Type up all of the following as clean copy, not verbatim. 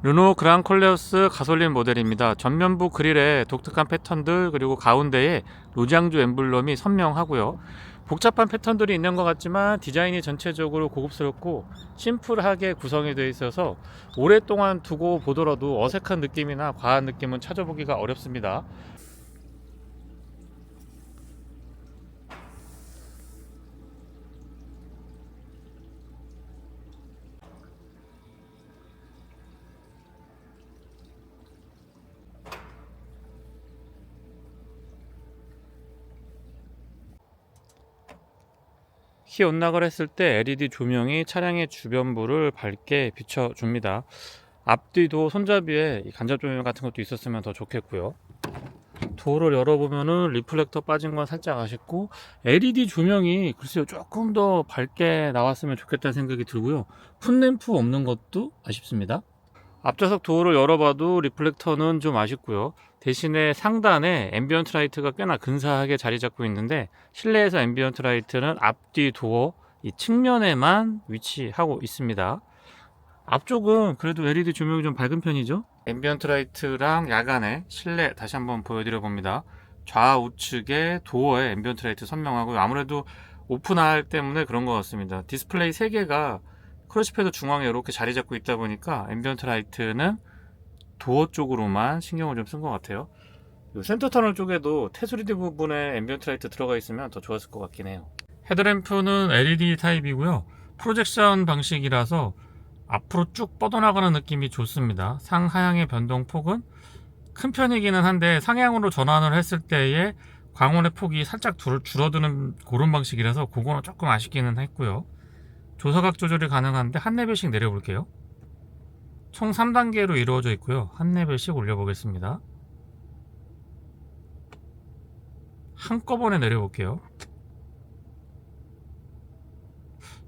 르노 그랑콜레오스 가솔린 모델입니다. 전면부 그릴에 독특한 패턴들, 그리고 가운데에 노장조 엠블럼이 선명하고요. 복잡한 패턴들이 있는 것 같지만 디자인이 전체적으로 고급스럽고 심플하게 구성이 되어 있어서 오랫동안 두고 보더라도 어색한 느낌이나 과한 느낌은 찾아보기가 어렵습니다. 키 온락을 했을 때 LED 조명이 차량의 주변부를 밝게 비춰줍니다. 앞뒤도 손잡이에 간접 조명 같은 것도 있었으면 더 좋겠고요. 도어를 열어보면은 리플렉터 빠진 건 살짝 아쉽고, LED 조명이 글쎄요 조금 더 밝게 나왔으면 좋겠다는 생각이 들고요. 풋램프 없는 것도 아쉽습니다. 앞좌석 도어를 열어봐도 리플렉터는 좀 아쉽고요. 대신에 상단에 앰비언트 라이트가 꽤나 근사하게 자리 잡고 있는데, 실내에서 앰비언트 라이트는 앞뒤 도어 이 측면에만 위치하고 있습니다. 앞쪽은 그래도 LED 조명이 좀 밝은 편이죠. 앰비언트 라이트랑 야간에 실내 다시 한번 보여드려 봅니다. 좌우측에 도어에 앰비언트 라이트 선명하고요. 아무래도 오픈할 때문에 그런 것 같습니다. 디스플레이 3개가 크러쉬패드 중앙에 이렇게 자리 잡고 있다 보니까 앰비언트 라이트는 도어 쪽으로만 신경을 좀 쓴 것 같아요. 센터 터널 쪽에도 테스리디 부분에 앰비언트 라이트 들어가 있으면 더 좋았을 것 같긴 해요. 헤드램프는 LED 타입이고요. 프로젝션 방식이라서 앞으로 쭉 뻗어나가는 느낌이 좋습니다. 상하향의 변동폭은 큰 편이기는 한데, 상향으로 전환을 했을 때의 광원의 폭이 살짝 줄어드는 그런 방식이라서 그거는 조금 아쉽기는 했고요. 조사각 조절이 가능한데 한 레벨씩 내려볼게요. 총 3단계로 이루어져 있고요. 한 레벨씩 올려보겠습니다. 한꺼번에 내려볼게요.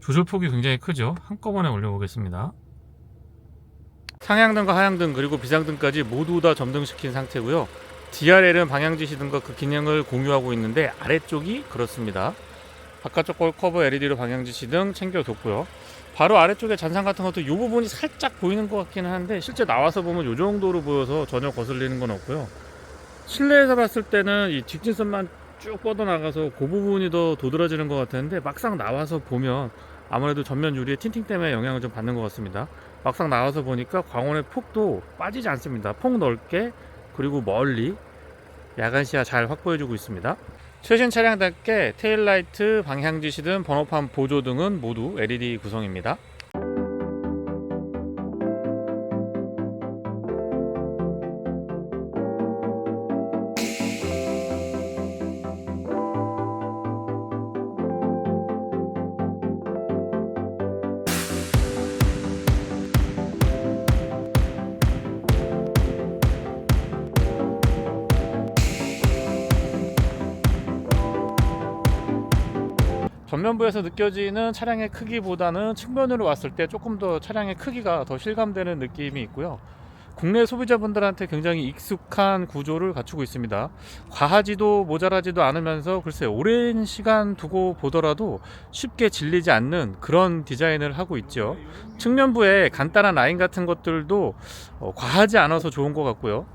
조절폭이 굉장히 크죠. 한꺼번에 올려보겠습니다. 상향등과 하향등 그리고 비상등까지 모두 다 점등시킨 상태고요. DRL은 방향지시등과 그 기능을 공유하고 있는데 아래쪽이 그렇습니다. 바깥쪽 커버 LED로 방향지시등 챙겨뒀고요. 바로 아래쪽에 잔상 같은 것도 이 부분이 살짝 보이는 것 같기는 한데, 실제 나와서 보면 이 정도로 보여서 전혀 거슬리는 건 없고요. 실내에서 봤을 때는 이 직진선만 쭉 뻗어나가서 그 부분이 더 도드라지는 것 같았는데, 막상 나와서 보면 아무래도 전면 유리의 틴팅 때문에 영향을 좀 받는 것 같습니다. 막상 나와서 보니까 광원의 폭도 빠지지 않습니다. 폭 넓게 그리고 멀리 야간 시야 잘 확보해주고 있습니다. 최신 차량답게 테일라이트, 방향지시등, 번호판 보조 등은 모두 LED 구성입니다. 전면부에서 느껴지는 차량의 크기보다는 측면으로 왔을 때 조금 더 차량의 크기가 더 실감되는 느낌이 있고요. 국내 소비자분들한테 굉장히 익숙한 구조를 갖추고 있습니다. 과하지도 모자라지도 않으면서 글쎄 오랜 시간 두고 보더라도 쉽게 질리지 않는 그런 디자인을 하고 있죠. 측면부에 간단한 라인 같은 것들도 과하지 않아서 좋은 것 같고요.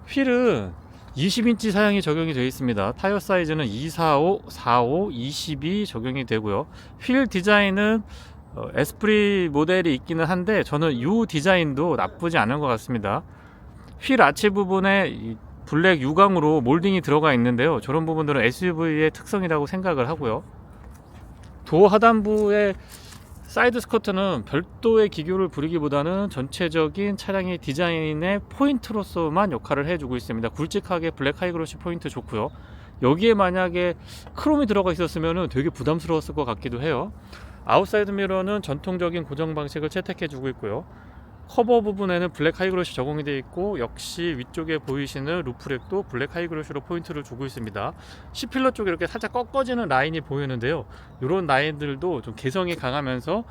휠은 20인치 사양이 적용이 되어 있습니다. 타이어 사이즈는 245, 45, 22 적용이 되고요. 휠 디자인은 에스프리 모델이 있기는 한데, 저는 이 디자인도 나쁘지 않은 것 같습니다. 휠 아치 부분에 이 블랙 유광으로 몰딩이 들어가 있는데요. 저런 부분들은 SUV의 특성이라고 생각을 하고요. 도어 하단부에 사이드 스커트는 별도의 기교를 부리기보다는 전체적인 차량의 디자인의 포인트로서만 역할을 해주고 있습니다. 굵직하게 블랙 하이그로시 포인트 좋고요. 여기에 만약에 크롬이 들어가 있었으면 되게 부담스러웠을 것 같기도 해요. 아웃사이드 미러는 전통적인 고정 방식을 채택해주고 있고요. 커버 부분에는 블랙 하이그로시 적용이 되어 있고, 역시 위쪽에 보이시는 루프렉도 블랙 하이그로시로 포인트를 주고 있습니다. C필러 쪽에 이렇게 살짝 꺾어지는 라인이 보이는데요. 이런 라인들도 좀 개성이 강하면서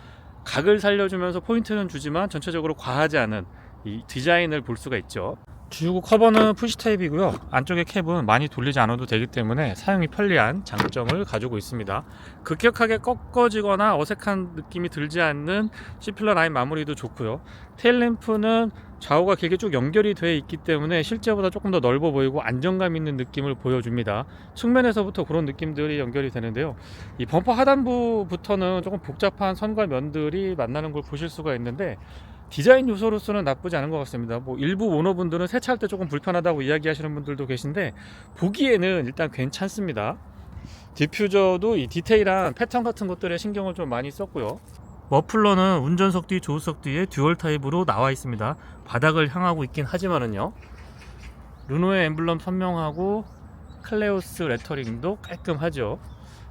각을 살려주면서 포인트는 주지만 전체적으로 과하지 않은 이 디자인을 볼 수가 있죠. 주유구 커버는 푸시 타입이고요. 안쪽의 캡은 많이 돌리지 않아도 되기 때문에 사용이 편리한 장점을 가지고 있습니다. 급격하게 꺾어지거나 어색한 느낌이 들지 않는 C필러 라인 마무리도 좋고요. 테일램프는 좌우가 길게 쭉 연결이 되어 있기 때문에 실제보다 조금 더 넓어 보이고 안정감 있는 느낌을 보여줍니다. 측면에서부터 그런 느낌들이 연결이 되는데요. 이 범퍼 하단부부터는 조금 복잡한 선과 면들이 만나는 걸 보실 수가 있는데, 디자인 요소로서는 나쁘지 않은 것 같습니다. 뭐 일부 오너분들은 세차할 때 조금 불편하다고 이야기하시는 분들도 계신데, 보기에는 일단 괜찮습니다. 디퓨저도 이 디테일한 패턴 같은 것들에 신경을 좀 많이 썼고요. 머플러는 운전석 뒤, 조수석 뒤에 듀얼 타입으로 나와 있습니다. 바닥을 향하고 있긴 하지만은요, 르노의 엠블럼 선명하고 클레오스 레터링도 깔끔하죠.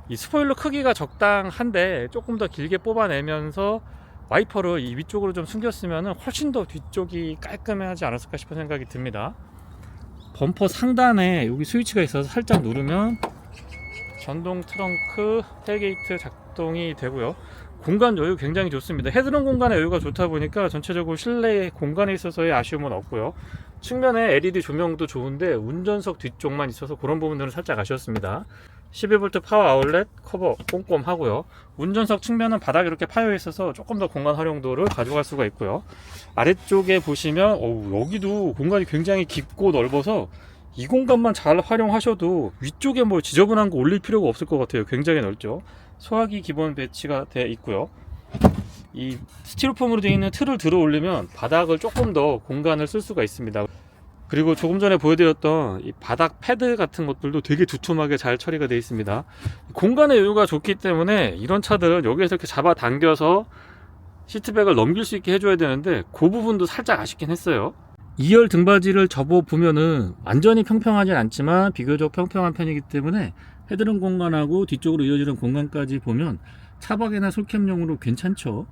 이 스포일러 크기가 적당한데 조금 더 길게 뽑아내면서 와이퍼를 이 위쪽으로 좀 숨겼으면 훨씬 더 뒤쪽이 깔끔하지 않았을까 싶은 생각이 듭니다. 범퍼 상단에 여기 스위치가 있어서 살짝 누르면 전동 트렁크 텔게이트 작동이 되고요. 공간 여유 굉장히 좋습니다. 헤드룸 공간의 여유가 좋다 보니까 전체적으로 실내 공간에 있어서의 아쉬움은 없고요. 측면에 LED 조명도 좋은데 운전석 뒤쪽만 있어서 그런 부분들은 살짝 아쉬웠습니다. 12V 파워 아울렛 커버 꼼꼼하고요. 운전석 측면은 바닥에 이렇게 파여 있어서 조금 더 공간 활용도를 가져갈 수가 있고요. 아래쪽에 보시면 여기도 공간이 굉장히 깊고 넓어서 이 공간만 잘 활용하셔도 위쪽에 뭐 지저분한 거 올릴 필요가 없을 것 같아요. 굉장히 넓죠. 소화기 기본 배치가 되어 있고요. 이 스티로폼으로 되어 있는 틀을 들어 올리면 바닥을 조금 더 공간을 쓸 수가 있습니다. 그리고 조금 전에 보여드렸던 이 바닥 패드 같은 것들도 되게 두툼하게 잘 처리가 되어 있습니다. 공간의 여유가 좋기 때문에 이런 차들은 여기에서 이렇게 잡아 당겨서 시트백을 넘길 수 있게 해줘야 되는데, 그 부분도 살짝 아쉽긴 했어요. 2열 등받이를 접어 보면은 완전히 평평하진 않지만 비교적 평평한 편이기 때문에 헤드룸 공간하고 뒤쪽으로 이어지는 공간까지 보면 차박이나 솔캠용으로 괜찮죠.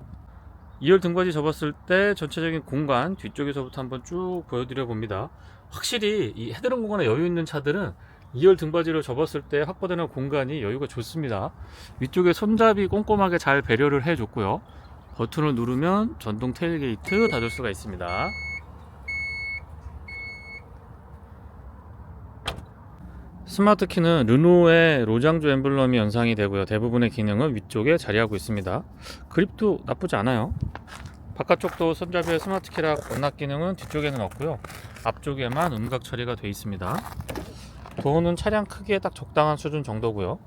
2열 등받이 접었을 때 전체적인 공간 뒤쪽에서부터 한번 쭉 보여드려 봅니다. 확실히 이 헤드룸 공간에 여유 있는 차들은 2열 등받이를 접었을 때 확보되는 공간이 여유가 좋습니다. 위쪽에 손잡이 꼼꼼하게 잘 배려를 해줬고요. 버튼을 누르면 전동 테일게이트 닫을 수가 있습니다. 스마트 키는 르노의 로장조 엠블럼이 연상이 되고요. 대부분의 기능은 위쪽에 자리하고 있습니다. 그립도 나쁘지 않아요. 바깥쪽도 손잡이의 스마트 키락 원납 기능은 뒤쪽에는 없고요. 앞쪽에만 음각 처리가 되어 있습니다. 도어는 차량 크기에 딱 적당한 수준 정도고요.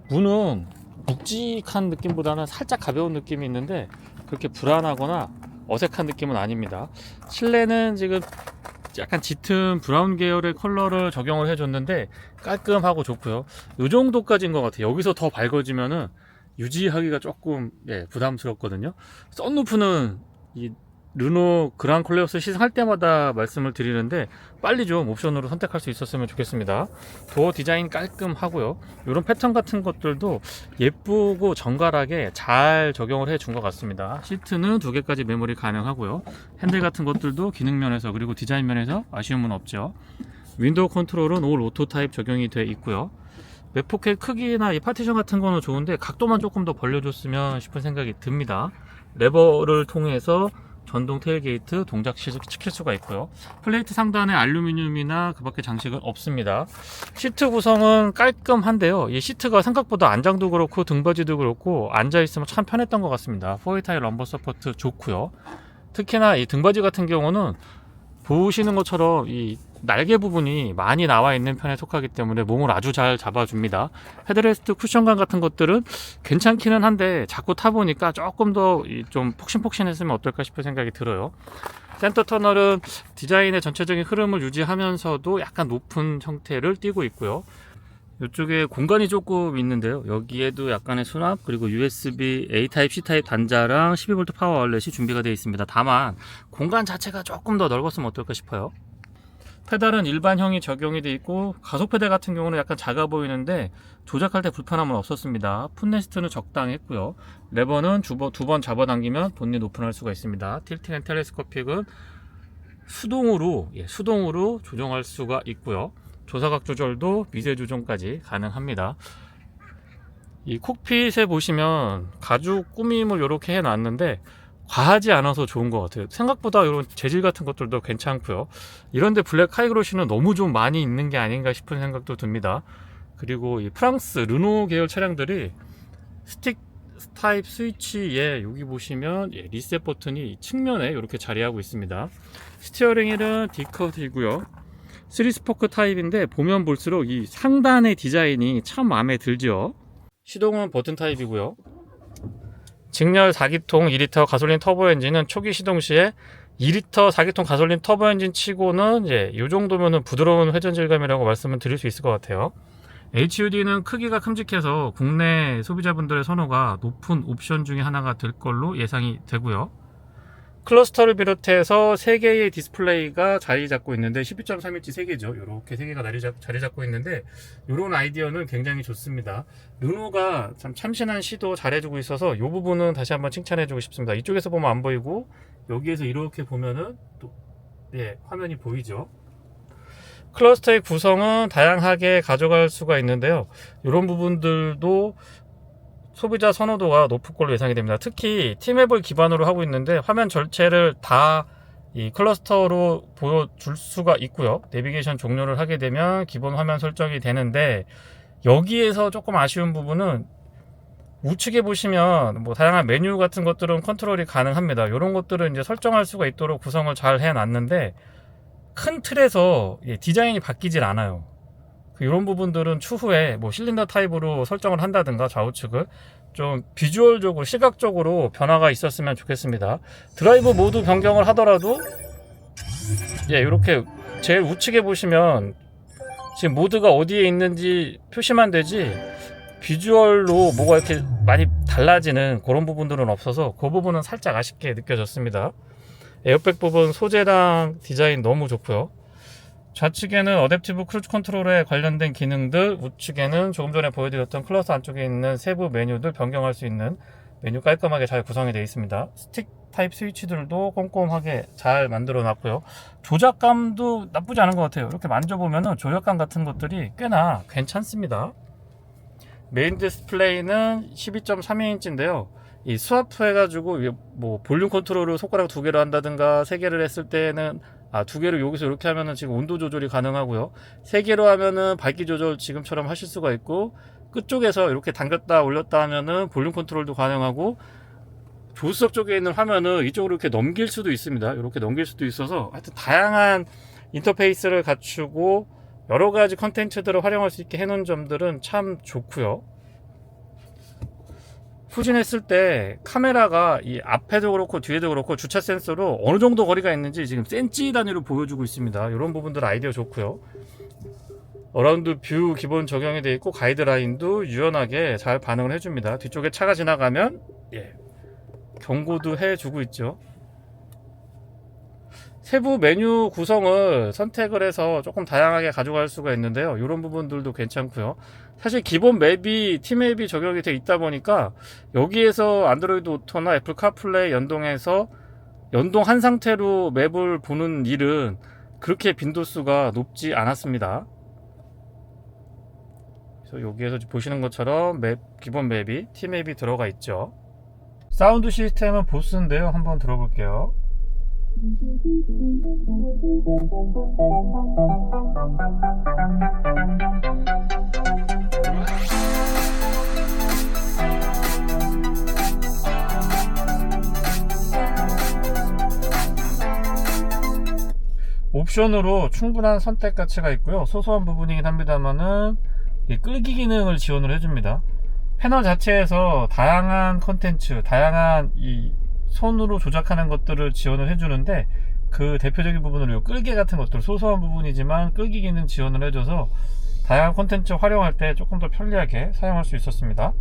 문은 묵직한 느낌보다는 살짝 가벼운 느낌이 있는데 그렇게 불안하거나 어색한 느낌은 아닙니다. 실내는 지금 약간 짙은 브라운 계열의 컬러를 적용을 해줬는데 깔끔하고 좋고요. 이 정도까지인 것 같아요. 여기서 더 밝아지면은 유지하기가 조금 부담스럽거든요. 썬루프는 이 르노 그랑 콜레오스 시승할 때마다 말씀을 드리는데 빨리 좀 옵션으로 선택할 수 있었으면 좋겠습니다. 도어 디자인 깔끔하고요. 이런 패턴 같은 것들도 예쁘고 정갈하게 잘 적용을 해준 것 같습니다. 시트는 2개까지 메모리 가능하고요. 핸들 같은 것들도 기능 면에서 그리고 디자인 면에서 아쉬움은 없죠. 윈도우 컨트롤은 올 오토 타입 적용이 되어 있고요. 웹포켓 크기나 이 파티션 같은 거는 좋은데 각도만 조금 더 벌려줬으면 싶은 생각이 듭니다. 레버를 통해서 전동 테일게이트 동작시킬 수가 있고요. 플레이트 상단에 알루미늄이나 그 밖에 장식은 없습니다. 시트 구성은 깔끔한데요. 이 시트가 생각보다 안장도 그렇고 등받이도 그렇고 앉아있으면 참 편했던 것 같습니다. 4웨이 럼버 서포트 좋고요. 특히나 이 등받이 같은 경우는 보시는 것처럼 이 날개 부분이 많이 나와 있는 편에 속하기 때문에 몸을 아주 잘 잡아줍니다. 헤드레스트 쿠션감 같은 것들은 괜찮기는 한데 자꾸 타보니까 조금 더 좀 폭신폭신했으면 어떨까 싶은 생각이 들어요. 센터 터널은 디자인의 전체적인 흐름을 유지하면서도 약간 높은 형태를 띠고 있고요. 이쪽에 공간이 조금 있는데요. 여기에도 약간의 수납 그리고 USB A 타입 C 타입 단자랑 12V 파워 아울렛이 준비가 되어 있습니다. 다만 공간 자체가 조금 더 넓었으면 어떨까 싶어요. 페달은 일반형이 적용이 되어 있고 가속 페달 같은 경우는 약간 작아 보이는데 조작할 때 불편함은 없었습니다. 풋레스트는 적당했고요. 레버는 두 번 잡아당기면 본닛 오픈할 수가 있습니다. 틸팅 앤 텔레스코픽은 수동으로 조정할 수가 있고요. 조사각 조절도 미세 조정까지 가능합니다. 이 콕핏에 보시면 가죽 꾸밈을 이렇게 해놨는데 과하지 않아서 좋은 것 같아요. 생각보다 이런 재질 같은 것들도 괜찮고요. 이런데 블랙 하이그로시는 너무 좀 많이 있는 게 아닌가 싶은 생각도 듭니다. 그리고 이 프랑스 르노 계열 차량들이 스틱 타입 스위치에 여기 보시면 리셋 버튼이 측면에 이렇게 자리하고 있습니다. 스티어링 휠은 D컷이고요. 3스포크 타입인데 보면 볼수록 이 상단의 디자인이 참 마음에 들죠. 시동은 버튼 타입이고요. 직렬 4기통 2리터 가솔린 터보 엔진은 초기 시동 시에 2리터 4기통 가솔린 터보 엔진 치고는 이제 이 정도면은 부드러운 회전 질감이라고 말씀을 드릴 수 있을 것 같아요. HUD는 크기가 큼직해서 국내 소비자분들의 선호가 높은 옵션 중에 하나가 될 걸로 예상이 되고요. 클러스터를 비롯해서 3개의 디스플레이가 자리 잡고 있는데 12.3인치 3개죠. 이렇게 3개가 자리 잡고 있는데 이런 아이디어는 굉장히 좋습니다. 르노가 참 참신한 시도 잘해주고 있어서 이 부분은 다시 한번 칭찬해주고 싶습니다. 이쪽에서 보면 안 보이고 여기에서 이렇게 보면은 또 화면이 보이죠. 클러스터의 구성은 다양하게 가져갈 수가 있는데요. 이런 부분들도 소비자 선호도가 높을 걸로 예상이 됩니다. 특히 팀앱을 기반으로 하고 있는데 화면 전체를 다 이 클러스터로 보여줄 수가 있고요. 내비게이션 종료를 하게 되면 기본 화면 설정이 되는데 여기에서 조금 아쉬운 부분은 우측에 보시면 뭐 다양한 메뉴 같은 것들은 컨트롤이 가능합니다. 이런 것들은 이제 설정할 수가 있도록 구성을 잘 해놨는데 큰 틀에서 디자인이 바뀌질 않아요. 이런 부분들은 추후에 뭐 실린더 타입으로 설정을 한다든가 좌우측을 좀 비주얼적으로 시각적으로 변화가 있었으면 좋겠습니다. 드라이브 모드 변경을 하더라도 이렇게 제일 우측에 보시면 지금 모드가 어디에 있는지 표시만 되지 비주얼로 뭐가 이렇게 많이 달라지는 그런 부분들은 없어서 그 부분은 살짝 아쉽게 느껴졌습니다. 에어백 부분 소재랑 디자인 너무 좋고요. 좌측에는 어댑티브 크루즈 컨트롤에 관련된 기능들, 우측에는 조금 전에 보여드렸던 클러스 안쪽에 있는 세부 메뉴들 변경할 수 있는 메뉴 깔끔하게 잘 구성이 되어 있습니다. 스틱 타입 스위치들도 꼼꼼하게 잘 만들어 놨고요. 조작감도 나쁘지 않은 것 같아요. 이렇게 만져보면 조작감 같은 것들이 꽤나 괜찮습니다. 메인 디스플레이는 12.32인치인데요. 이 스와프 해가지고 뭐 볼륨 컨트롤을 손가락 2개로 한다든가 3개를 했을 때는 2개를 여기서 이렇게 하면은 지금 온도 조절이 가능하고요. 3개로 하면은 밝기 조절 지금처럼 하실 수가 있고 끝쪽에서 이렇게 당겼다 올렸다 하면은 볼륨 컨트롤도 가능하고 조수석 쪽에 있는 화면을 이쪽으로 이렇게 넘길 수도 있습니다. 이렇게 넘길 수도 있어서 하여튼 다양한 인터페이스를 갖추고 여러 가지 컨텐츠들을 활용할 수 있게 해놓은 점들은 참 좋고요. 후진했을 때 카메라가 이 앞에도 그렇고 뒤에도 그렇고 주차 센서로 어느 정도 거리가 있는지 지금 센치 단위로 보여주고 있습니다. 이런 부분들 아이디어 좋고요. 어라운드 뷰 기본 적용이 되어 있고 가이드라인도 유연하게 잘 반응을 해줍니다. 뒤쪽에 차가 지나가면 경고도 해주고 있죠. 세부 메뉴 구성을 선택을 해서 조금 다양하게 가져갈 수가 있는데요. 이런 부분들도 괜찮고요. 사실 기본 맵이 T맵이 적용이 되어 있다 보니까 여기에서 안드로이드 오토나 애플 카플레이 연동해서 연동한 상태로 맵을 보는 일은 그렇게 빈도수가 높지 않았습니다. 그래서 여기에서 보시는 것처럼 기본 맵이 T맵이 들어가 있죠. 사운드 시스템은 보스인데요. 한번 들어볼게요. 옵션으로 충분한 선택 가치가 있고요. 소소한 부분이긴 합니다만은 끌기 기능을 지원을 해줍니다. 패널 자체에서 다양한 컨텐츠, 다양한 이 손으로 조작하는 것들을 지원을 해주는데 그 대표적인 부분으로 끌기 같은 것들, 소소한 부분이지만 끌기 기능 지원을 해줘서 다양한 콘텐츠 활용할 때 조금 더 편리하게 사용할 수 있었습니다.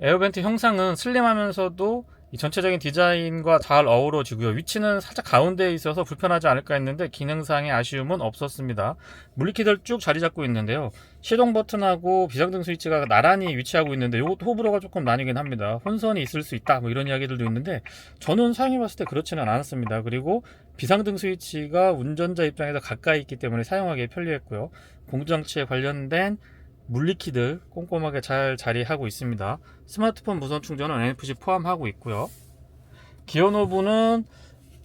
에어벤트 형상은 슬림하면서도 이 전체적인 디자인과 잘 어우러지고요. 위치는 살짝 가운데에 있어서 불편하지 않을까 했는데 기능상의 아쉬움은 없었습니다. 물리키들 쭉 자리 잡고 있는데요. 시동 버튼하고 비상등 스위치가 나란히 위치하고 있는데 이것도 호불호가 조금 나뉘긴 합니다. 혼선이 있을 수 있다 뭐 이런 이야기들도 있는데 저는 사용해봤을 때 그렇지는 않았습니다. 그리고 비상등 스위치가 운전자 입장에서 가까이 있기 때문에 사용하기 편리했고요. 공조장치에 관련된 물리키들 꼼꼼하게 잘 자리하고 있습니다. 스마트폰 무선 충전은 NFC 포함하고 있고요. 기어 노브는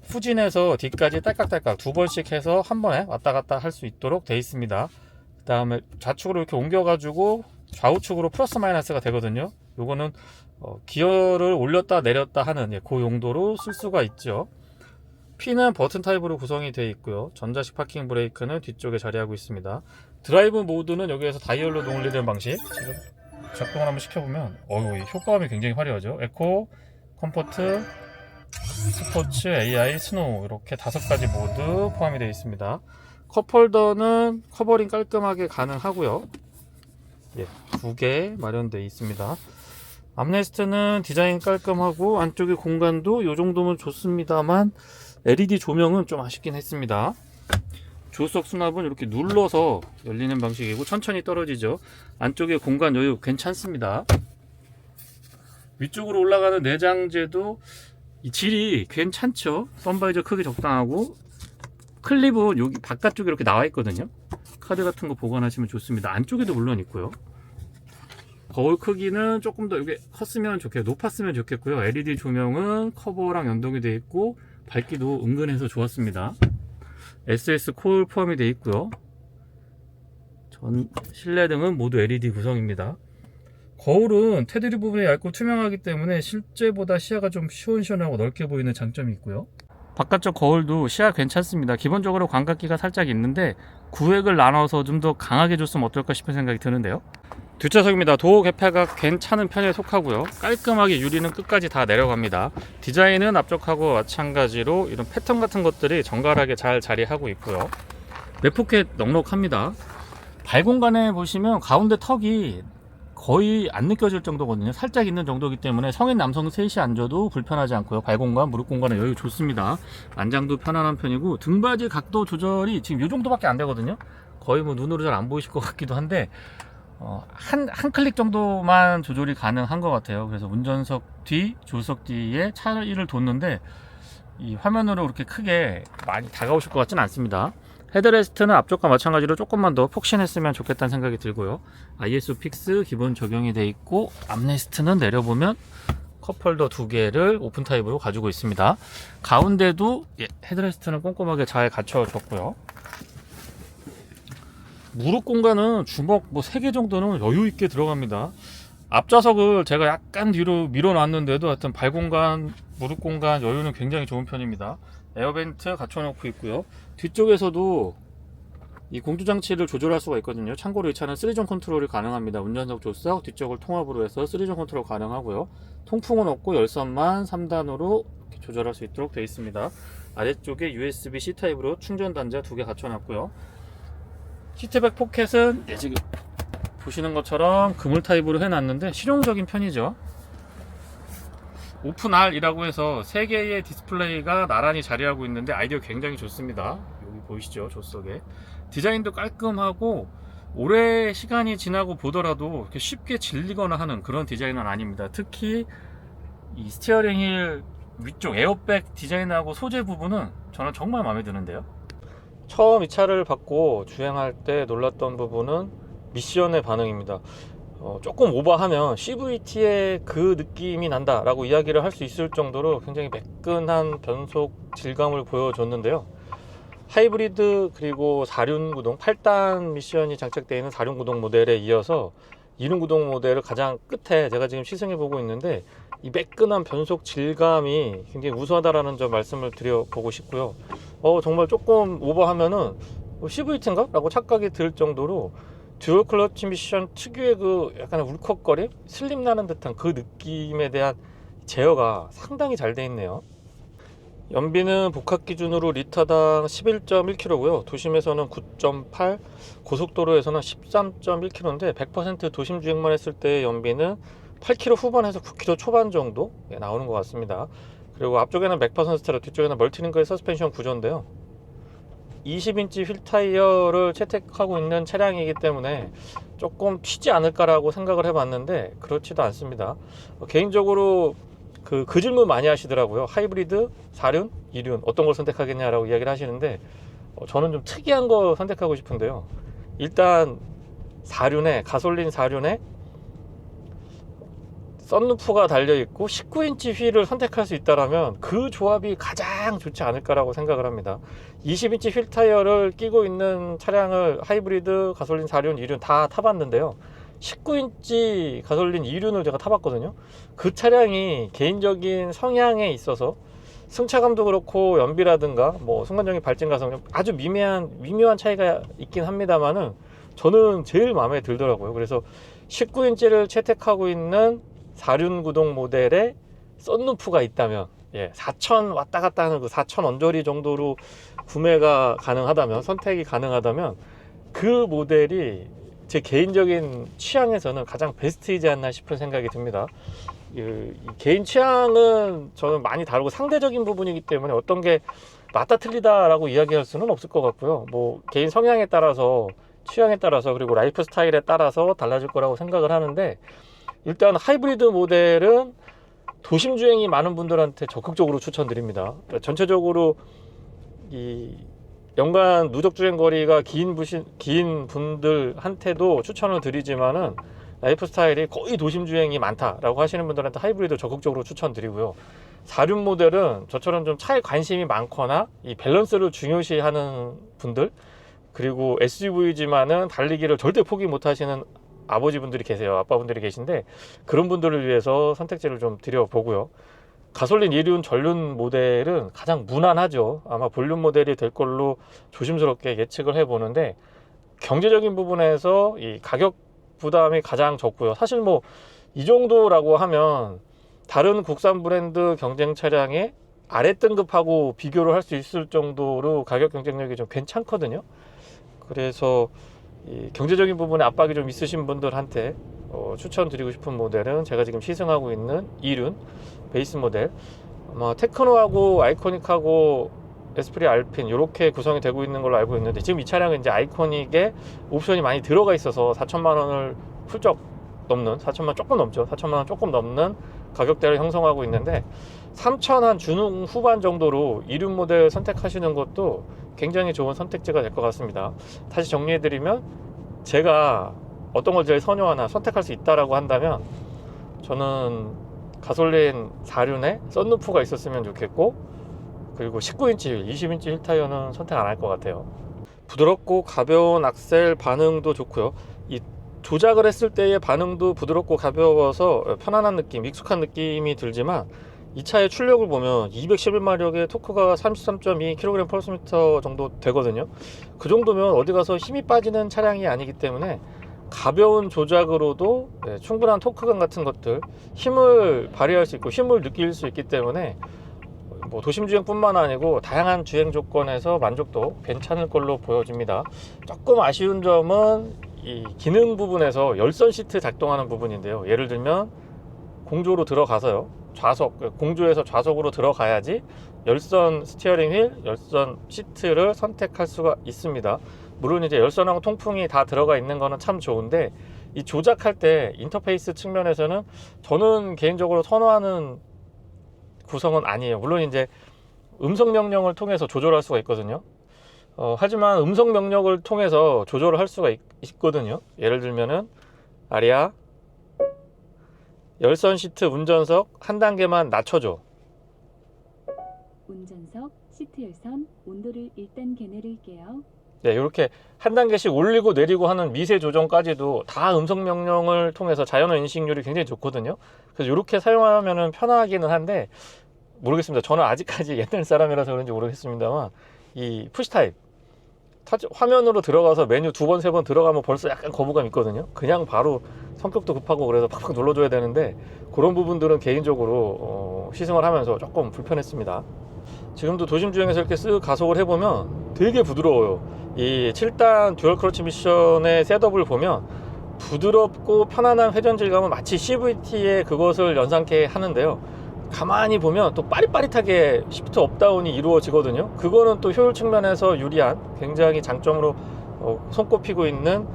후진해서 뒤까지 딸깍딸깍 두 번씩 해서 한 번에 왔다 갔다 할 수 있도록 되어 있습니다. 그 다음에 좌측으로 이렇게 옮겨 가지고 좌우측으로 플러스 마이너스가 되거든요. 요거는 기어를 올렸다 내렸다 하는 그 용도로 쓸 수가 있죠. P는 버튼 타입으로 구성이 되어 있고요. 전자식 파킹 브레이크는 뒤쪽에 자리하고 있습니다. 드라이브 모드는 여기에서 다이얼로 동일되는 방식. 지금 작동을 한번 시켜보면 효과음이 굉장히 화려하죠. 에코, 컴포트, 스포츠, AI, 스노우 이렇게 5가지 모드 포함이 되어 있습니다. 컵홀더는 커버링 깔끔하게 가능하고요. 2개 마련되어 있습니다. 암레스트는 디자인 깔끔하고 안쪽에 공간도 이 정도면 좋습니다만 LED 조명은 좀 아쉽긴 했습니다. 조수석 수납은 이렇게 눌러서 열리는 방식이고 천천히 떨어지죠. 안쪽에 공간 여유 괜찮습니다. 위쪽으로 올라가는 내장재도 이 질이 괜찮죠. 선바이저 크기 적당하고 클립은 여기 바깥쪽에 이렇게 나와 있거든요. 카드 같은 거 보관하시면 좋습니다. 안쪽에도 물론 있고요. 거울 크기는 조금 더 이게 컸으면 좋겠고 높았으면 좋겠고요. LED 조명은 커버랑 연동이 되어 있고 밝기도 은근해서 좋았습니다. SS 코일 포함이 되어 있고요. 전 실내등은 모두 LED 구성입니다. 거울은 테두리 부분이 얇고 투명하기 때문에 실제보다 시야가 좀 시원시원하고 넓게 보이는 장점이 있고요. 바깥쪽 거울도 시야 괜찮습니다. 기본적으로 광각기가 살짝 있는데 구획을 나눠서 좀 더 강하게 줬으면 어떨까 싶은 생각이 드는데요. 뒷좌석입니다. 도어 개폐가 괜찮은 편에 속하고요. 깔끔하게 유리는 끝까지 다 내려갑니다. 디자인은 앞쪽하고 마찬가지로 이런 패턴 같은 것들이 정갈하게 잘 자리하고 있고요. 내포켓 넉넉합니다. 발공간에 보시면 가운데 턱이 거의 안 느껴질 정도거든요. 살짝 있는 정도이기 때문에 성인 남성 셋이 앉아도 불편하지 않고요. 발공간, 무릎 공간에 여유 좋습니다. 안장도 편안한 편이고 등받이 각도 조절이 지금 이 정도밖에 안 되거든요. 거의 뭐 눈으로 잘 안 보이실 것 같기도 한데 한 클릭 정도만 조절이 가능한 것 같아요. 그래서 운전석 뒤, 조수석 뒤에 차를 뒀는데 이 화면으로 그렇게 크게 많이 다가오실 것 같지는 않습니다. 헤드레스트는 앞쪽과 마찬가지로 조금만 더 폭신했으면 좋겠다는 생각이 들고요. ISO 픽스 기본 적용이 되어 있고 암레스트는 내려보면 컵홀더 2개를 오픈 타입으로 가지고 있습니다. 가운데도 헤드레스트는 꼼꼼하게 잘 갖춰졌고요. 무릎 공간은 주먹 3개 정도는 여유 있게 들어갑니다. 앞좌석을 제가 약간 뒤로 밀어놨는데도 하여튼 발 공간, 무릎 공간 여유는 굉장히 좋은 편입니다. 에어벤트 갖춰놓고 있고요. 뒤쪽에서도 이 공조장치를 조절할 수가 있거든요. 참고로 이 차는 3존 컨트롤이 가능합니다. 운전석, 조수석, 뒤쪽을 통합으로 해서 3존 컨트롤 가능하고요. 통풍은 없고 열선만 3단으로 조절할 수 있도록 되어 있습니다. 아래쪽에 USB-C 타입으로 충전 단자 2개 갖춰놨고요. 시트백 포켓은 지금 보시는 것처럼 그물 타입으로 해놨는데 실용적인 편이죠. 오픈 R이라고 해서 3개의 디스플레이가 나란히 자리하고 있는데 아이디어 굉장히 좋습니다. 여기 보이시죠? 조석에 디자인도 깔끔하고 오래 시간이 지나고 보더라도 이렇게 쉽게 질리거나 하는 그런 디자인은 아닙니다. 특히 이 스티어링 휠 위쪽 에어백 디자인하고 소재 부분은 저는 정말 마음에 드는데요. 처음 이 차를 받고 주행할 때 놀랐던 부분은 미션의 반응입니다. 조금 오버하면 CVT의 그 느낌이 난다 라고 이야기를 할 수 있을 정도로 굉장히 매끈한 변속 질감을 보여줬는데요. 하이브리드 그리고 4륜 구동 8단 미션이 장착되어 있는 4륜 구동 모델에 이어서 2륜 구동 모델을 가장 끝에 제가 지금 시승해 보고 있는데 이 매끈한 변속 질감이 굉장히 우수하다라는 점 말씀을 드려보고 싶고요. 정말 조금 오버하면은 CVT인가? 라고 착각이 들 정도로 듀얼 클러치 미션 특유의 그 약간의 울컥거림? 슬림 나는 듯한 그 느낌에 대한 제어가 상당히 잘 돼 있네요. 연비는 복합 기준으로 리터당 11.1km고요. 도심에서는 9.8, 고속도로에서는 13.1km인데 100% 도심 주행만 했을 때의 연비는 8km 후반에서 9km 초반 정도 나오는 것 같습니다. 그리고 앞쪽에는 100% 스테레오, 뒤쪽에는 멀티링크의 서스펜션 구조인데요. 20인치 휠 타이어를 채택하고 있는 차량이기 때문에 조금 튀지 않을까라고 생각을 해봤는데 그렇지도 않습니다. 개인적으로 그 질문 많이 하시더라고요. 하이브리드, 4륜, 2륜 어떤 걸 선택하겠냐라고 이야기를 하시는데 저는 좀 특이한 거 선택하고 싶은데요. 일단 4륜에 가솔린 4륜에 썬루프가 달려있고 19인치 휠을 선택할 수 있다면 그 조합이 가장 좋지 않을까라고 생각을 합니다. 20인치 휠 타이어를 끼고 있는 차량을 하이브리드, 가솔린 4륜, 2륜 다 타봤는데요. 19인치 가솔린 2륜을 제가 타봤거든요. 그 차량이 개인적인 성향에 있어서 승차감도 그렇고 연비라든가 뭐 순간적인 발진 가성 아주 미묘한 차이가 있긴 합니다만은 저는 제일 마음에 들더라고요. 그래서 19인치를 채택하고 있는 4륜 구동 모델에 썬루프가 있다면 4,000 왔다 갔다 하는 그 4,000 언저리 정도로 구매가 가능하다면, 선택이 가능하다면 그 모델이 제 개인적인 취향에서는 가장 베스트이지 않나 싶은 생각이 듭니다. 이 개인 취향은 저는 많이 다르고 상대적인 부분이기 때문에 어떤 게 맞다 틀리다라고 이야기할 수는 없을 것 같고요. 뭐 개인 성향에 따라서, 취향에 따라서, 그리고 라이프 스타일에 따라서 달라질 거라고 생각을 하는데, 일단 하이브리드 모델은 도심 주행이 많은 분들한테 적극적으로 추천드립니다. 전체적으로 이 연간 누적 주행 거리가 긴 분들한테도 추천을 드리지만은 라이프 스타일이 거의 도심 주행이 많다라고 하시는 분들한테 하이브리드 적극적으로 추천드리고요. 4륜 모델은 저처럼 좀 차에 관심이 많거나 이 밸런스를 중요시하는 분들, 그리고 SUV지만은 달리기를 절대 포기 못 하시는 아버지분들이 계세요. 아빠분들이 계신데 그런 분들을 위해서 선택지를 좀 드려보고요. 가솔린 2륜 전륜 모델은 가장 무난하죠. 아마 본륜 모델이 될 걸로 조심스럽게 예측을 해보는데, 경제적인 부분에서 이 가격 부담이 가장 적고요. 사실 뭐 이 정도라고 하면 다른 국산 브랜드 경쟁 차량의 아래 등급하고 비교를 할 수 있을 정도로 가격 경쟁력이 좀 괜찮거든요. 그래서 이 경제적인 부분에 압박이 좀 있으신 분들한테 추천드리고 싶은 모델은 제가 지금 시승하고 있는 2륜 베이스 모델. 아마 테크노하고 아이코닉하고 에스프리 알핀 이렇게 구성이 되고 있는 걸로 알고 있는데, 지금 이 차량은 이제 아이코닉에 옵션이 많이 들어가 있어서 4천만 원을 훌쩍 넘는, 4천만 조금 넘죠. 4천만 원 조금 넘는 가격대를 형성하고 있는데, 3천 한 중후반 정도로 2륜 모델 선택하시는 것도 굉장히 좋은 선택지가 될 것 같습니다. 다시 정리해드리면, 제가 어떤 걸 제일 선호하나 선택할 수 있다라고 한다면 저는 가솔린 4륜에 썬루프가 있었으면 좋겠고, 그리고 19인치 휠, 20인치 휠 타이어는 선택 안 할 것 같아요. 부드럽고 가벼운 악셀 반응도 좋고요. 이 조작을 했을 때의 반응도 부드럽고 가벼워서 편안한 느낌, 익숙한 느낌이 들지만, 이 차의 출력을 보면 211마력의 토크가 33.2kg/m 정도 되거든요. 그 정도면 어디 가서 힘이 빠지는 차량이 아니기 때문에 가벼운 조작으로도 충분한 토크감 같은 것들, 힘을 발휘할 수 있고 힘을 느낄 수 있기 때문에 뭐 도심 주행뿐만 아니고 다양한 주행 조건에서 만족도 괜찮을 걸로 보여집니다. 조금 아쉬운 점은 이 기능 부분에서 열선 시트 작동하는 부분인데요. 예를 들면 공조로 들어가서요, 좌석, 공조에서 좌석으로 들어가야지 열선 스티어링 휠, 열선 시트를 선택할 수가 있습니다. 물론 이제 열선하고 통풍이 다 들어가 있는 거는 참 좋은데, 이 조작할 때 인터페이스 측면에서는 저는 개인적으로 선호하는 구성은 아니에요. 물론 이제 음성 명령을 통해서 조절할 수가 있거든요. 하지만 음성 명령을 통해서 조절을 할 수가 있거든요. 예를 들면은 아리아 열선 시트 운전석 한 단계만 낮춰줘. 운전석 시트 열선 온도를 1단계 내릴게요. 네, 이렇게 한 단계씩 올리고 내리고 하는 미세 조정까지도 다 음성 명령을 통해서 자연어 인식률이 굉장히 좋거든요. 그래서 이렇게 사용하면 편하기는 한데, 모르겠습니다. 저는 아직까지 옛날 사람이라서 그런지 모르겠습니다만, 이 푸시 타입 화면으로 들어가서 메뉴 2번, 3번 들어가면 벌써 약간 거부감 있거든요. 그냥 바로 성격도 급하고 그래서 팍팍 눌러줘야 되는데, 그런 부분들은 개인적으로 시승을 하면서 조금 불편했습니다. 지금도 도심 주행에서 이렇게 쓱 가속을 해보면 되게 부드러워요. 이 7단 듀얼 클러치 미션의 셋업을 보면 부드럽고 편안한 회전 질감은 마치 CVT의 그것을 연상케 하는데요. 가만히 보면 또 빠릿빠릿하게 시프트 업다운이 이루어지거든요. 그거는 또 효율 측면에서 유리한 굉장히 장점으로 손꼽히고 있는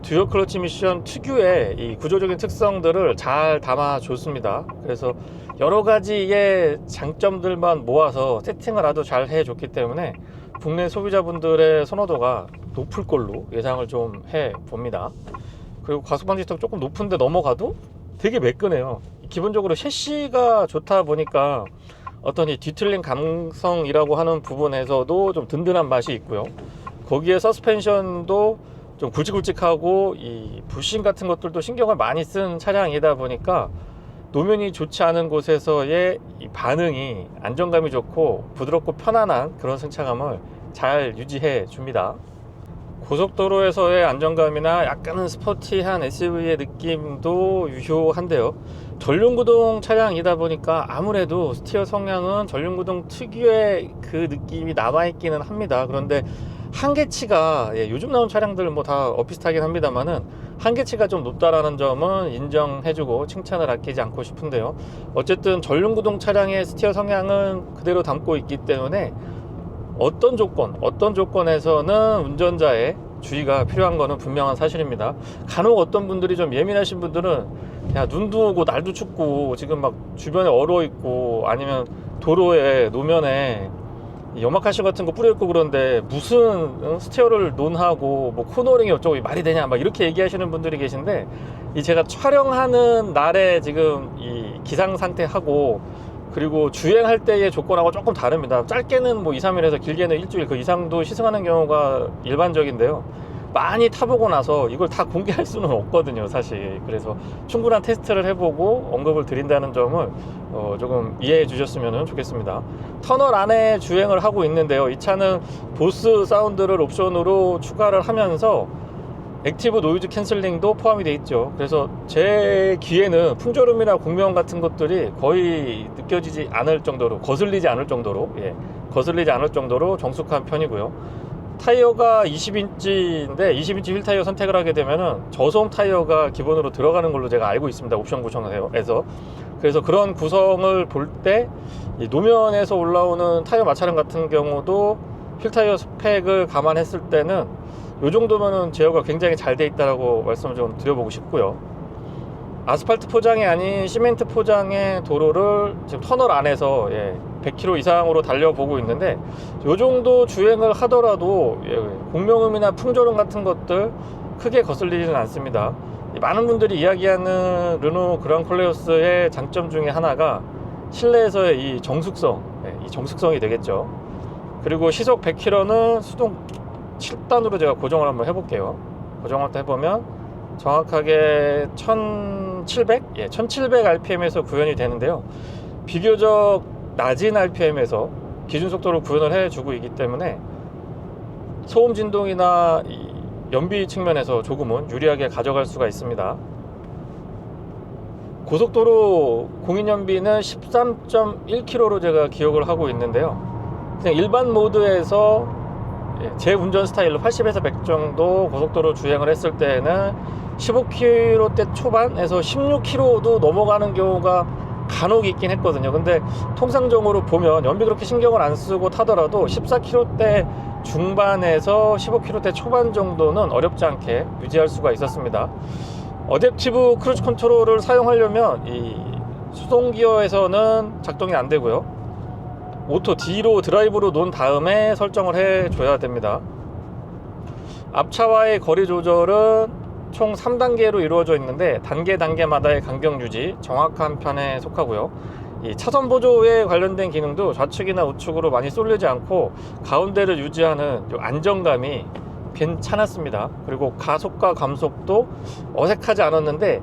듀얼 클러치 미션 특유의 이 구조적인 특성들을 잘 담아줬습니다. 그래서 여러 가지의 장점들만 모아서 세팅을 아주 잘 해줬기 때문에 국내 소비자분들의 선호도가 높을 걸로 예상을 좀 해봅니다. 그리고 과속 방지턱 조금 높은데 넘어가도 되게 매끈해요. 기본적으로 셰시가 좋다 보니까 어떤 이 뒤틀림 감성이라고 하는 부분에서도 좀 든든한 맛이 있고요. 거기에 서스펜션도 좀 굵직굵직하고 이 부싱 같은 것들도 신경을 많이 쓴 차량이다 보니까 노면이 좋지 않은 곳에서의 이 반응이 안정감이 좋고 부드럽고 편안한 그런 승차감을 잘 유지해 줍니다. 고속도로에서의 안정감이나 약간은 스포티한 SUV의 느낌도 유효한데요. 전륜구동 차량이다 보니까 아무래도 스티어 성향은 전륜구동 특유의 그 느낌이 남아있기는 합니다. 그런데 한계치가 요즘 나온 차량들 뭐 다 비슷하긴 합니다만은 한계치가 좀 높다라는 점은 인정해주고 칭찬을 아끼지 않고 싶은데요. 어쨌든 전륜구동 차량의 스티어 성향은 그대로 담고 있기 때문에 어떤 조건에서는 운전자의 주의가 필요한 것은 분명한 사실입니다. 간혹 어떤 분들이 좀 예민하신 분들은 야, 눈도 오고 날도 춥고 지금 막 주변에 얼어 있고 아니면 도로에 노면에 염화칼슘 같은 거 뿌려 있고 그런데 무슨 스티어를 논하고 뭐 코너링이 어쩌고 말이 되냐 막 이렇게 얘기하시는 분들이 계신데, 이 제가 촬영하는 날에 지금 이 기상 상태하고 그리고 주행할 때의 조건하고 조금 다릅니다. 짧게는 뭐 2, 3일에서 길게는 일주일 그 이상도 시승하는 경우가 일반적인데요. 많이 타보고 나서 이걸 다 공개할 수는 없거든요, 사실. 그래서 충분한 테스트를 해보고 언급을 드린다는 점을 조금 이해해 주셨으면 좋겠습니다. 터널 안에 주행을 하고 있는데요. 이 차는 보스 사운드를 옵션으로 추가를 하면서 액티브 노이즈 캔슬링도 포함이 되어 있죠. 그래서 제 귀에는 풍조름이나 공명 같은 것들이 거의 느껴지지 않을 정도로, 거슬리지 않을 정도로 정숙한 편이고요. 타이어가 20인치인데 20인치 휠 타이어 선택을 하게 되면은 저소음 타이어가 기본으로 들어가는 걸로 제가 알고 있습니다. 옵션 구성에서. 그래서 그런 구성을 볼 때 노면에서 올라오는 타이어 마찰음 같은 경우도 휠 타이어 스펙을 감안했을 때는 이 정도면은 제어가 굉장히 잘 돼 있다라고 말씀을 좀 드려보고 싶고요. 아스팔트 포장이 아닌 시멘트 포장의 도로를 지금 터널 안에서 100km 이상으로 달려보고 있는데, 이 정도 주행을 하더라도 공명음이나 풍조름 같은 것들 크게 거슬리지는 않습니다. 많은 분들이 이야기하는 르노 그랑콜레오스의 장점 중에 하나가 실내에서의 이 정숙성이 되겠죠. 그리고 시속 100km는 수동 7단으로 제가 고정을 한번 해볼게요. 고정을 해보면 정확하게 1700 rpm에서 구현이 되는데요. 비교적 낮은 rpm에서 기준 속도로 구현을 해주고 있기 때문에 소음 진동이나 연비 측면에서 조금은 유리하게 가져갈 수가 있습니다. 고속도로 공인연비는 13.1km로 제가 기억을 하고 있는데요. 그냥 일반 모드에서 제 운전 스타일로 80에서 100 정도 고속도로 주행을 했을 때는 15km대 초반에서 16km도 넘어가는 경우가 간혹 있긴 했거든요. 근데 통상적으로 보면 연비 그렇게 신경을 안 쓰고 타더라도 14km대 중반에서 15km대 초반 정도는 어렵지 않게 유지할 수가 있었습니다. 어댑티브 크루즈 컨트롤을 사용하려면 이 수동 기어에서는 작동이 안 되고요. 오토 D로 드라이브로 놓은 다음에 설정을 해줘야 됩니다. 앞차와의 거리 조절은 총 3단계로 이루어져 있는데 단계마다의 간격 유지 정확한 편에 속하고요. 이 차선 보조에 관련된 기능도 좌측이나 우측으로 많이 쏠리지 않고 가운데를 유지하는 안정감이 괜찮았습니다. 그리고 가속과 감속도 어색하지 않았는데,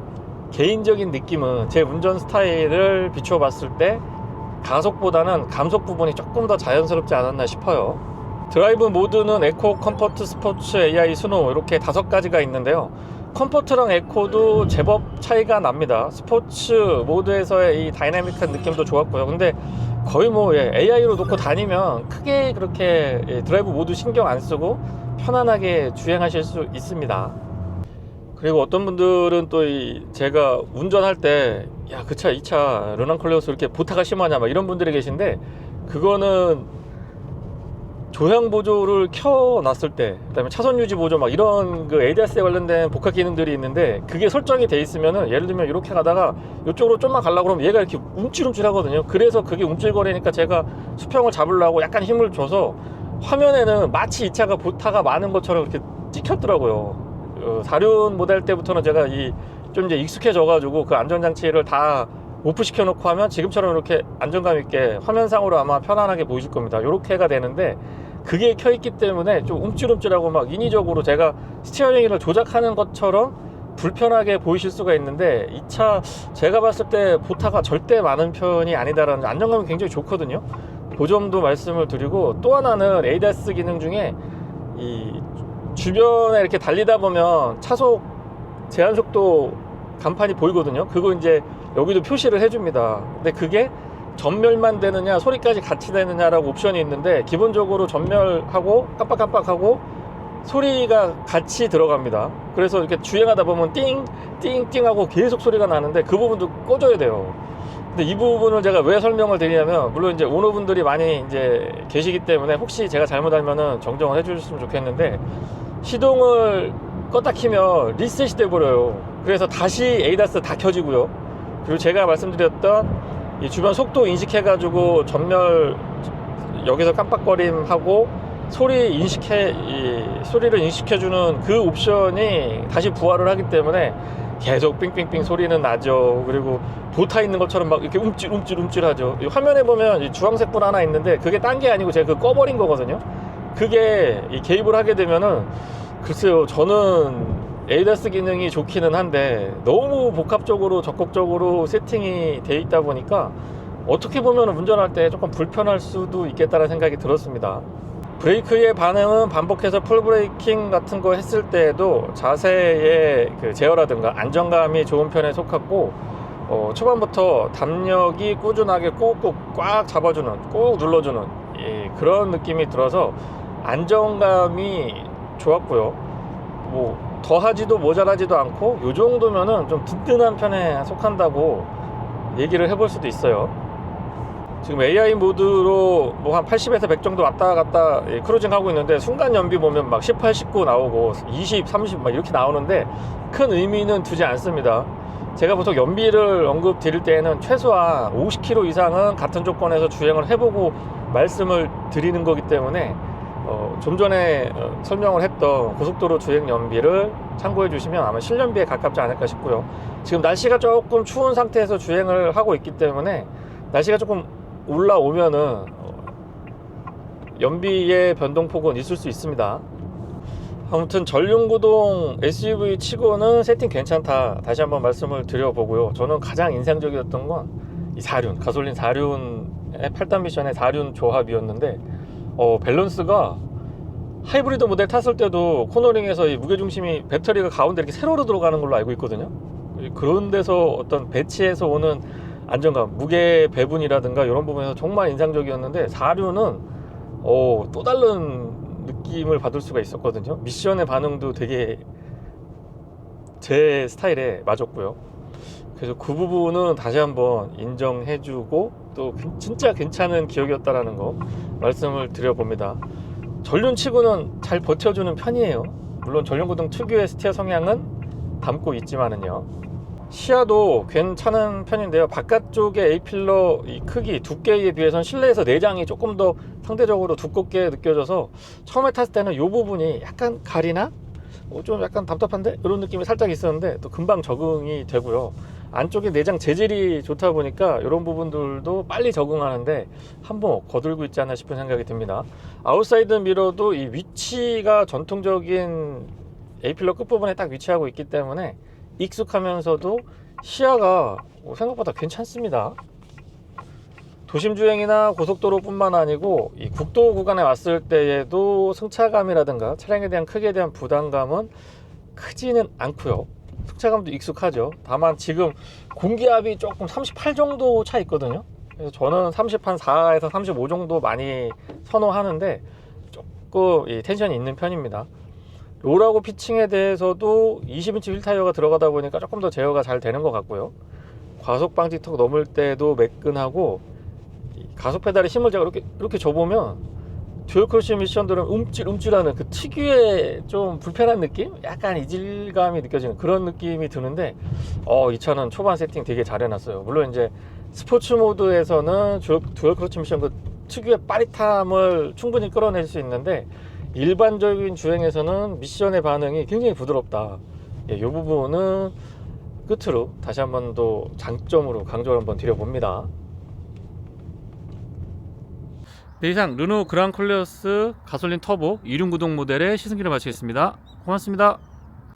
개인적인 느낌은 제 운전 스타일을 비추어 봤을 때 가속보다는 감속 부분이 조금 더 자연스럽지 않았나 싶어요. 드라이브 모드는 에코, 컴포트, 스포츠, AI, 스노우 이렇게 5가지가 있는데요. 컴포트랑 에코도 제법 차이가 납니다. 스포츠 모드에서의 이 다이나믹한 느낌도 좋았고요. 근데 거의 뭐 AI로 놓고 다니면 크게 그렇게 드라이브 모드 신경 안 쓰고 편안하게 주행하실 수 있습니다. 그리고 어떤 분들은 또 제가 운전할 때 야, 그 차, 이 차 르랑콜레오스 이렇게 보타가 심하냐 막 이런 분들이 계신데, 그거는 조향 보조를 켜놨을 때, 그다음에 차선 유지 보조 막 이런 그 ADAS에 관련된 복합 기능들이 있는데, 그게 설정이 돼 있으면은 예를 들면 이렇게 가다가 이쪽으로 좀만 가려고 그러면 얘가 이렇게 움찔움찔 하거든요. 그래서 그게 움찔거리니까 제가 수평을 잡으려고 약간 힘을 줘서 화면에는 마치 이 차가 보타가 많은 것처럼 이렇게 찍혔더라고요. 4륜 모델 때부터는 제가 좀 이제 익숙해져 가지고 그 안전장치를 다 오프 시켜놓고 하면 지금처럼 이렇게 안정감 있게 화면상으로 아마 편안하게 보이실 겁니다. 이렇게가 되는데 그게 켜있기 때문에 좀 움찔움찔하고 막 인위적으로 제가 스티어링 휠을 조작하는 것처럼 불편하게 보이실 수가 있는데, 이 차 제가 봤을 때 보타가 절대 많은 편이 아니다라는, 안정감이 굉장히 좋거든요. 그 점도 말씀을 드리고, 또 하나는 ADAS 기능 중에 이 주변에 이렇게 달리다 보면 차속 제한속도 간판이 보이거든요. 그거 이제 여기도 표시를 해줍니다. 근데 그게 전멸만 되느냐 소리까지 같이 되느냐라고 옵션이 있는데, 기본적으로 전멸하고 깜빡깜빡하고 소리가 같이 들어갑니다. 그래서 이렇게 주행하다 보면 띵띵띵 하고 계속 소리가 나는데 그 부분도 꺼줘야 돼요. 근데 이 부분을 제가 왜 설명을 드리냐면, 물론 이제 오너분들이 많이 이제 계시기 때문에 혹시 제가 잘못하면은 정정을 해주셨으면 좋겠는데, 시동을 껐다 키면 리셋이 돼버려요. 그래서 다시 ADAS 다 켜지고요. 그리고 제가 말씀드렸던 이 주변 속도 인식해가지고 전멸 여기서 깜빡거림하고 소리를 인식해주는 그 옵션이 다시 부활을 하기 때문에 계속 삥삥삥 소리는 나죠. 그리고 보타 있는 것처럼 막 이렇게 움찔움찔하죠. 이 화면에 보면 이 주황색 불 하나 있는데 그게 딴 게 아니고 제가 그거 꺼버린 거거든요. 그게 이 개입을 하게 되면은, 글쎄요, 저는 ADAS 기능이 좋기는 한데 너무 복합적으로 적극적으로 세팅이 돼 있다 보니까 어떻게 보면 운전할 때 조금 불편할 수도 있겠다는 생각이 들었습니다. 브레이크의 반응은 반복해서 풀브레이킹 같은 거 했을 때에도 자세의 그 제어라든가 안정감이 좋은 편에 속했고, 초반부터 담력이 꾸준하게 꾹꾹 꽉 잡아주는, 꾹 눌러주는 그런 느낌이 들어서 안정감이 좋았고요. 뭐 더하지도 모자라지도 않고 요 정도면은 좀 든든한 편에 속한다고 얘기를 해볼 수도 있어요. 지금 AI 모드로 뭐 한 80에서 100 정도 왔다 갔다 크루징 하고 있는데, 순간 연비 보면 막 18, 19 나오고 20, 30 막 이렇게 나오는데 큰 의미는 두지 않습니다. 제가 보통 연비를 언급 드릴 때에는 최소한 50km 이상은 같은 조건에서 주행을 해보고 말씀을 드리는 거기 때문에 좀 전에 설명을 했던 고속도로 주행 연비를 참고해 주시면 아마 실연비에 가깝지 않을까 싶고요. 지금 날씨가 조금 추운 상태에서 주행을 하고 있기 때문에 날씨가 조금 올라오면은 연비의 변동폭은 있을 수 있습니다. 아무튼 전륜구동 SUV 치고는 세팅 괜찮다, 다시 한번 말씀을 드려보고요. 저는 가장 인상적이었던 건 이 4륜, 가솔린 4륜의 8단 미션의 4륜 조합이었는데, 밸런스가 하이브리드 모델 탔을 때도 코너링에서 이 무게중심이 배터리가 가운데 이렇게 세로로 들어가는 걸로 알고 있거든요. 그런 데서 어떤 배치에서 오는 안정감, 무게 배분이라든가 이런 부분에서 정말 인상적이었는데, 4륜은 또 다른 느낌을 받을 수가 있었거든요. 미션의 반응도 되게 제 스타일에 맞았고요. 그래서 그 부분은 다시 한번 인정해주고, 또 진짜 괜찮은 기억이었다라는 거 말씀을 드려봅니다. 전륜치고는 잘 버텨주는 편이에요. 물론 전륜구동 특유의 스티어 성향은 담고 있지만은요. 시야도 괜찮은 편인데요. 바깥쪽의 A필러 이 크기, 두께에 비해서는 실내에서 내장이 조금 더 상대적으로 두껍게 느껴져서 처음에 탔을 때는 이 부분이 약간 가리나? 좀 약간 답답한데? 이런 느낌이 살짝 있었는데 또 금방 적응이 되고요. 안쪽에 내장 재질이 좋다 보니까 이런 부분들도 빨리 적응하는데 한번 거들고 있지 않나 싶은 생각이 듭니다. 아웃사이드 미러도 이 위치가 전통적인 A필러 끝부분에 딱 위치하고 있기 때문에 익숙하면서도 시야가 생각보다 괜찮습니다. 도심주행이나 고속도로뿐만 아니고 이 국도 구간에 왔을 때에도 승차감이라든가 차량에 대한 크기에 대한 부담감은 크지는 않고요. 승차감도 익숙하죠. 다만 지금 공기압이 조금 38 정도 차 있거든요. 그래서 저는 34에서 35 정도 많이 선호하는데 조금 이 텐션이 있는 편입니다. 롤하고 피칭에 대해서도 20인치 휠 타이어가 들어가다 보니까 조금 더 제어가 잘 되는 것 같고요. 과속 방지 턱 넘을 때도 매끈하고, 가속 페달에 힘을 제가 이렇게 줘보면 듀얼 크러쉬 미션들은 움찔움찔하는 그 특유의 좀 불편한 느낌? 약간 이질감이 느껴지는 그런 느낌이 드는데, 이 차는 초반 세팅 되게 잘 해놨어요. 물론 이제 스포츠 모드에서는 듀얼 크러쉬 미션 그 특유의 빠릿함을 충분히 끌어낼 수 있는데, 일반적인 주행에서는 미션의 반응이 굉장히 부드럽다. 이 부분은 끝으로 다시 한 번 더 장점으로 강조를 한번 드려봅니다. 네, 이상 르노 그랑클레어스 가솔린 터보 2륜 구동 모델의 시승기를 마치겠습니다. 고맙습니다.